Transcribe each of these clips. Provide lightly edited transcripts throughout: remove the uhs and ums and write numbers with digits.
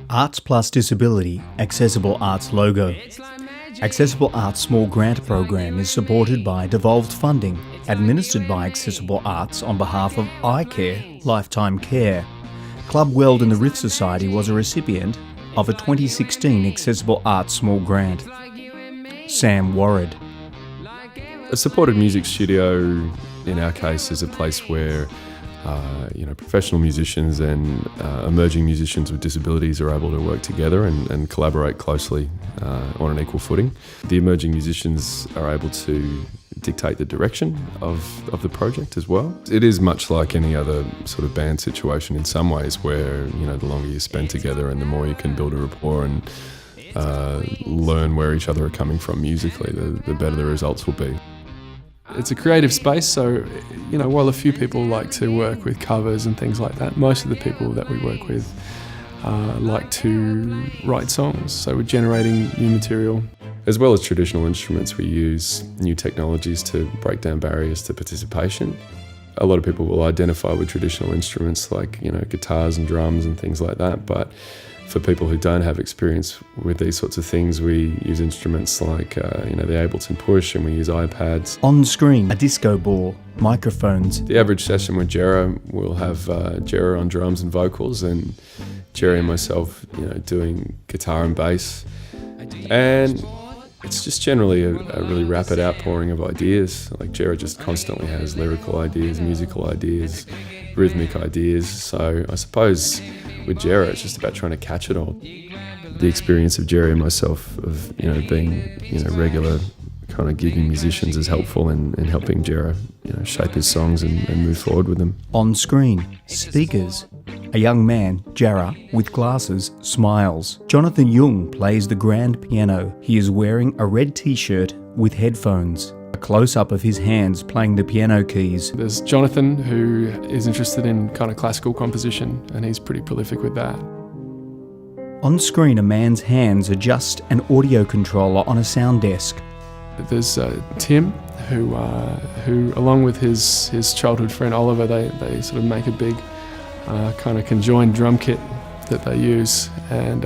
Arts Plus Disability Accessible Arts logo. Accessible Arts Small Grant Program is supported by devolved funding, administered by Accessible Arts on behalf of iCare Lifetime Care. Club Weld and the Riff Society was a recipient of a 2016 Accessible Arts Small Grant. Sam Warrad. A supported music studio, in our case, is a place where professional musicians and emerging musicians with disabilities are able to work together and collaborate closely on an equal footing. The emerging musicians are able to dictate the direction of the project as well. It is much like any other sort of band situation in some ways, where the longer you spend together and the more you can build a rapport and learn where each other are coming from musically, the better the results will be. It's a creative space, so while a few people like to work with covers and things like that, most of the people that we work with like to write songs, so we're generating new material. As well as traditional instruments, we use new technologies to break down barriers to participation. A lot of people will identify with traditional instruments like guitars and drums and things like that, but for people who don't have experience with these sorts of things, we use instruments like the Ableton Push, and we use iPads. On screen, a disco ball, microphones. The average session with Jerra, we'll have Jerra on drums and vocals, and Jerry and myself doing guitar and bass. And it's just generally a really rapid outpouring of ideas. Like Jerra just constantly has lyrical ideas, musical ideas, rhythmic ideas. So I suppose with Jerra, it's just about trying to catch it all. The experience of Jerry and myself of being regular kind of gigging musicians is helpful in helping Jerra shape his songs and move forward with them. On screen, speakers. A young man, Jerra, with glasses, smiles. Jonathan Jung plays the grand piano. He is wearing a red t-shirt with headphones. A close-up of his hands playing the piano keys. There's Jonathan, who is interested in kind of classical composition, and he's pretty prolific with that. On screen, a man's hands adjust an audio controller on a sound desk. There's Tim, who along with his childhood friend Oliver, they sort of make a big kind of conjoined drum kit that they use, and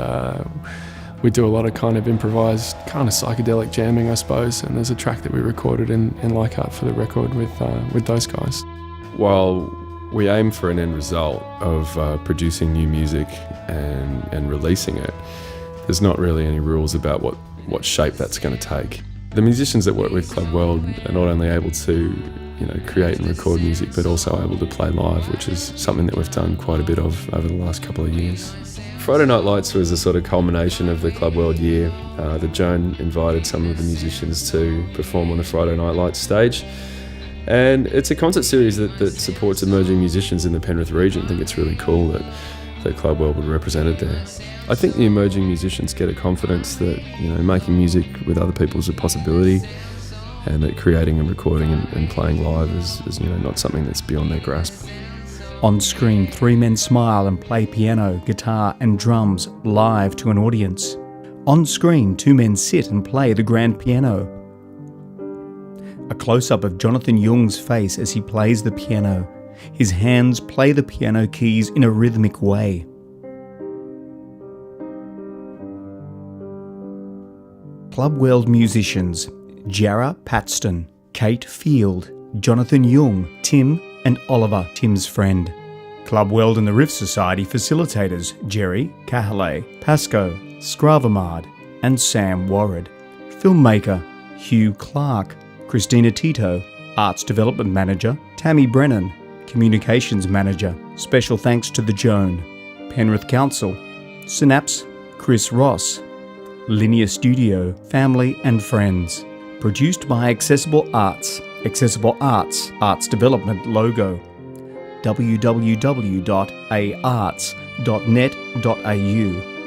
we do a lot of kind of improvised, kind of psychedelic jamming, I suppose. And there's a track that we recorded in Leichhardt for the record with those guys. While we aim for an end result of producing new music and releasing it, there's not really any rules about what shape that's going to take. The musicians that work with Club Weld are not only able to create and record music, but also able to play live, which is something that we've done quite a bit of over the last couple of years. Friday Night Lights was a sort of culmination of the Club Weld year. The Joan invited some of the musicians to perform on the Friday Night Lights stage. And it's a concert series that supports emerging musicians in the Penrith region. I think it's really cool that Club Weld would represent it there. I think the emerging musicians get a confidence that making music with other people is a possibility, and that creating and recording and playing live is not something that's beyond their grasp. On screen, three men smile and play piano, guitar and drums live to an audience. On screen, two men sit and play the grand piano. A close-up of Jonathan Jung's face as he plays the piano. His hands play the piano keys in a rhythmic way. Club Weld musicians: Jerra Paxton, Kate Field, Jonathan Jung, Tim and Oliver, Tim's friend. Club Weld and the Riff Society facilitators: Jerry, Kahale, Pasco, Skravamard and Sam Warrad. Filmmaker: Hugh Clark, Christina Tito, Arts Development Manager, Tammy Brennan, Communications Manager. Special thanks to the Joan, Penrith Council, Synapse, Chris Ross, Linear Studio, family and friends. Produced by Accessible Arts. Accessible Arts, Arts Development logo. www.arts.net.au